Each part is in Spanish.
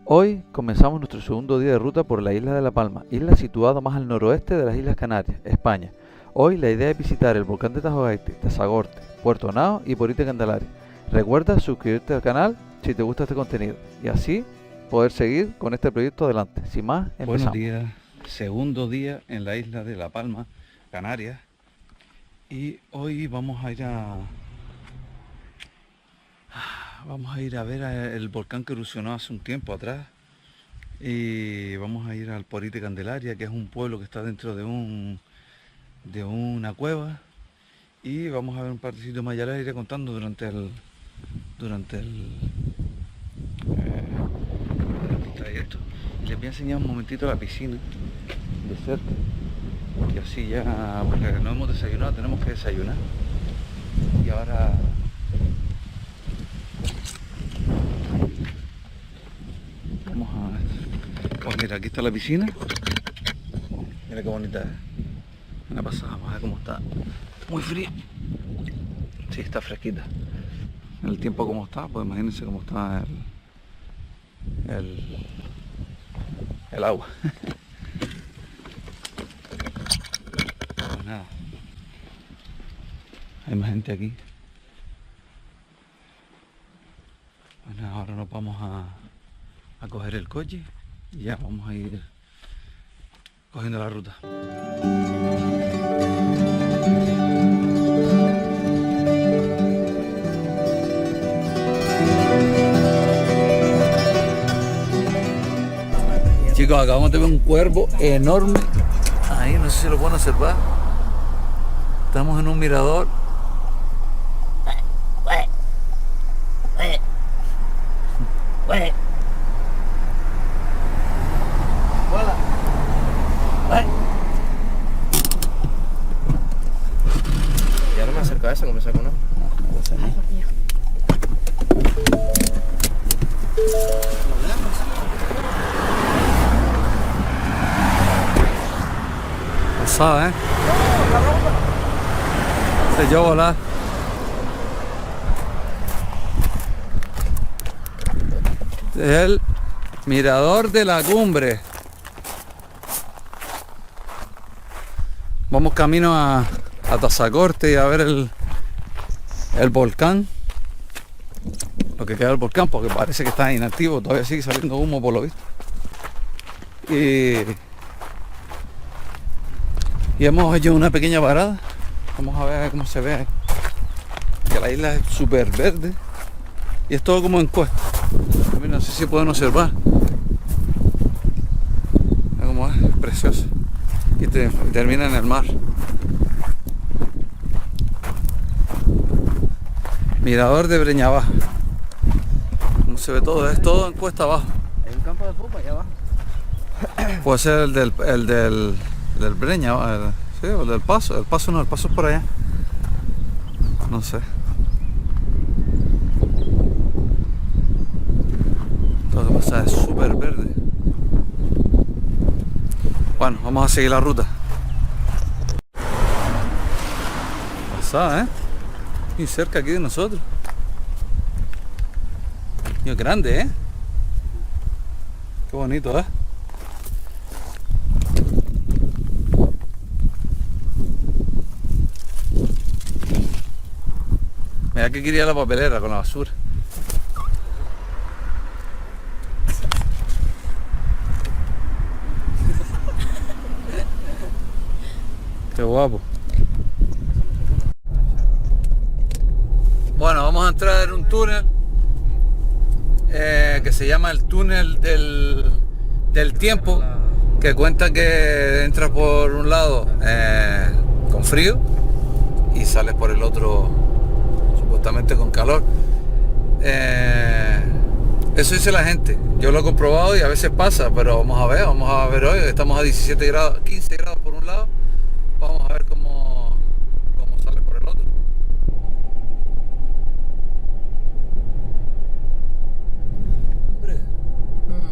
Hoy comenzamos nuestro segundo día de ruta por la isla de La Palma, isla situada más al noroeste de las Islas Canarias, España. Hoy la idea es visitar el volcán de Tajogaite, Tassagorte, Puerto Nao y Porite Candelaria. Recuerda suscribirte al canal si te gusta este contenido y así poder seguir con este proyecto adelante. Sin más, empezamos. Buenos días, segundo día en la isla de La Palma, Canarias, y hoy vamos a ir a ver el volcán que erupcionó hace un tiempo atrás, y vamos a ir al Porite Candelaria, que es un pueblo que está dentro de una cueva, y vamos a ver un par de sitios más. Ya les iré contando durante el trayecto. Les voy a enseñar un momentito la piscina de cerca, y así ya, porque no hemos desayunado, tenemos que desayunar. Y ahora vamos pues mira, aquí está la piscina. Mira qué bonita es. Una pasada, vamos a ver cómo está. Muy fría. Sí, está fresquita. El tiempo como está, pues imagínense cómo está el agua. Pues nada, hay más gente aquí. Pues nada, ahora nos vamos a coger el coche y ya vamos a ir cogiendo la ruta. Chicos, acabamos de ver un cuervo enorme. Ahí, no sé si lo pueden observar. Estamos en un mirador. Ya no me acerco a eso, no me saco nada. Pasada, ¿eh? Se echó a volar. Este es el mirador de la cumbre. Vamos camino a Tassagorte y a ver el volcán. Lo que queda del volcán, porque parece que está inactivo, todavía sigue saliendo humo por lo visto. Y hemos hecho una pequeña parada. Vamos a ver cómo se ve. Que la isla es súper verde. Y es todo como en cuesta. No sé si pueden observar. Mira cómo es precioso. Y termina en el mar. Mirador de Breña Baja. Como se ve todo, es todo en cuesta abajo. Hay un campo de fútbol allá abajo. Puede ser el del Breña, sí, o el del Paso. El Paso no, el Paso es por allá. No sé. Todo lo que pasa es súper verde. Bueno, vamos a seguir la ruta. Pasada, y cerca aquí de nosotros. Y es grande, Qué bonito, Mira que quería la papelera con la basura. Qué guapo. Bueno, vamos a entrar en un túnel que se llama el túnel del tiempo, que cuenta que entras por un lado con frío y sales por el otro supuestamente con calor. Eso dice la gente. Yo lo he comprobado y a veces pasa, pero vamos a ver hoy. Estamos a 17 grados, 15 grados por un lado. Vamos a ver cómo sale por el otro.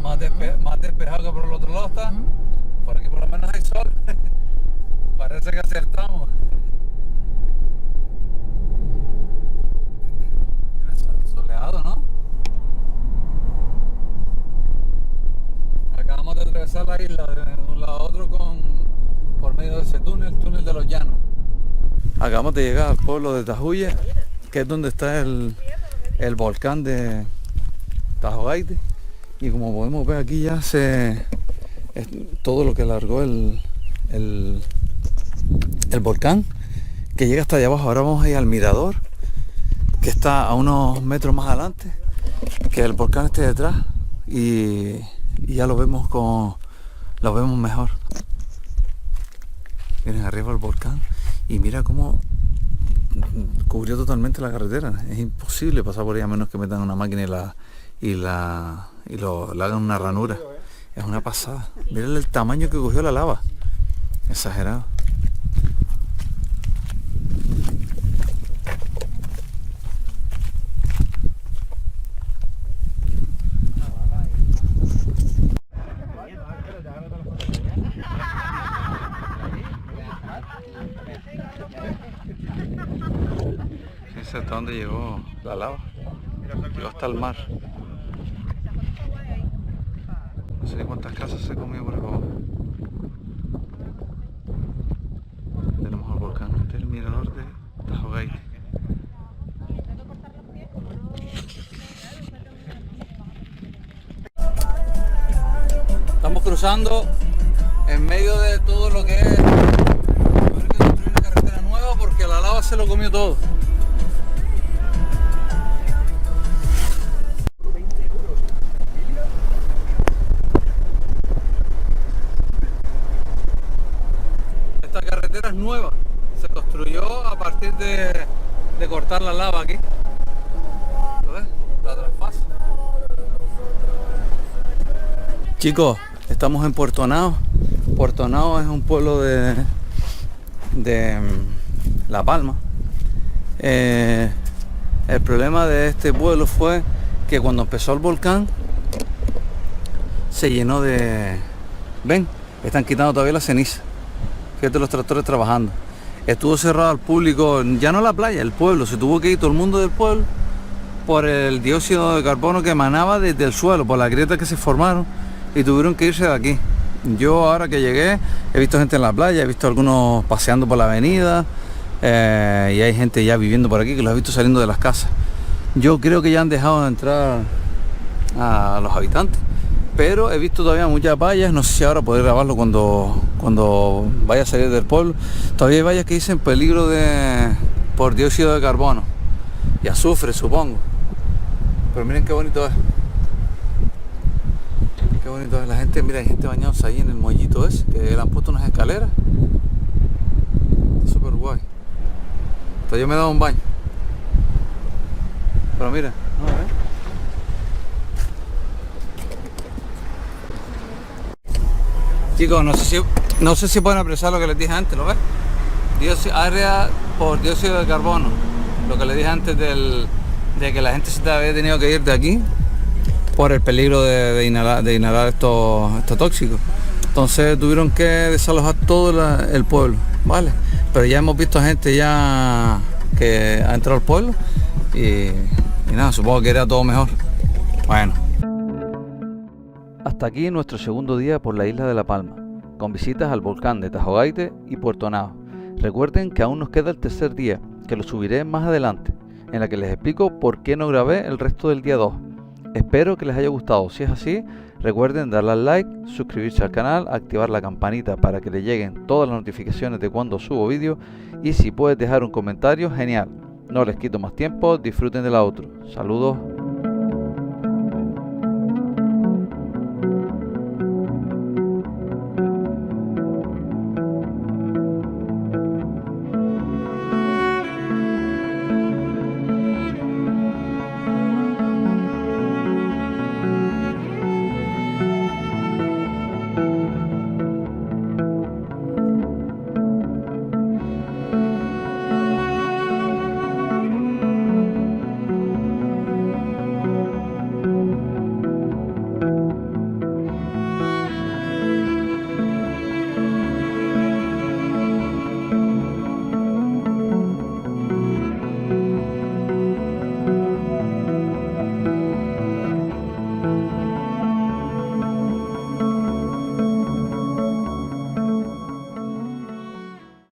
Hombre, más despejado que por el otro lado está. Por aquí por lo menos hay sol. Parece que acertamos. Soleado, ¿no? atravesar la isla de un lado a otro por medio de ese túnel de los llanos. Acabamos de llegar al pueblo de Tajuya, que es donde está el volcán de Tajogaite, y como podemos ver aquí ya es todo lo que largó el volcán, que llega hasta allá abajo. Ahora vamos a ir al mirador, que está a unos metros más adelante, que el volcán esté detrás, y ya lo vemos mejor. Miren arriba el volcán y mira cómo cubrió totalmente la carretera. Es imposible pasar por ahí a menos que metan una máquina y le hagan una ranura. Es una pasada. Miren el tamaño que cogió la lava. Exagerado. Fíjense hasta dónde llegó la lava. Llegó hasta el mar. No sé ni cuántas casas se comió por abajo. Tenemos el volcán. Este es el mirador de Tajogaite. Estamos cruzando en medio de todo lo que es. Tuvieron que construir una carretera nueva porque la lava se lo comió todo. Esta carretera es nueva, se construyó a partir de cortar la lava aquí. ¿Lo ves? La trasfase. Chicos, estamos en Puerto Nao. Puerto Nao es un pueblo de La Palma. El problema de este pueblo fue que cuando empezó el volcán se llenó de... ¿Ven? Están quitando todavía la ceniza. Fíjate los tractores trabajando. Estuvo cerrado al público, ya no la playa, el pueblo. Se tuvo que ir todo el mundo del pueblo por el dióxido de carbono que emanaba desde el suelo, por las grietas que se formaron, y tuvieron que irse de aquí. Yo ahora que llegué he visto gente en la playa, he visto algunos paseando por la avenida, y hay gente ya viviendo por aquí que los he visto saliendo de las casas. Yo creo que ya han dejado de entrar a los habitantes, pero he visto todavía muchas vallas. No sé si ahora podré grabarlo cuando vaya a salir del pueblo. Todavía hay vallas que dicen peligro por dióxido de carbono y azufre, supongo. Pero miren qué bonito es. Qué bonito es la gente. Mira, hay gente bañándose ahí en el mollito ese, que le han puesto unas escaleras. Está súper guay. Entonces yo me he dado un baño. Pero mira, a ver. Chicos, no sé si pueden apreciar lo que les dije antes, ¿lo ves? Área por dióxido de carbono. Lo que les dije antes de que la gente se había tenido que ir de aquí por el peligro de inhalar estos tóxicos. Entonces tuvieron que desalojar todo el pueblo, ¿vale? Pero ya hemos visto gente ya que ha entrado al pueblo y nada, supongo que era todo mejor. Bueno. Hasta aquí nuestro segundo día por la isla de La Palma, con visitas al volcán de Tajogaite y Puerto Nao. Recuerden que aún nos queda el tercer día, que lo subiré más adelante, en la que les explico por qué no grabé el resto del día 2. Espero que les haya gustado. Si es así, recuerden darle al like, suscribirse al canal, activar la campanita para que les lleguen todas las notificaciones de cuando subo vídeo, y si puedes dejar un comentario, genial. No les quito más tiempo, disfruten de la outro. Saludos.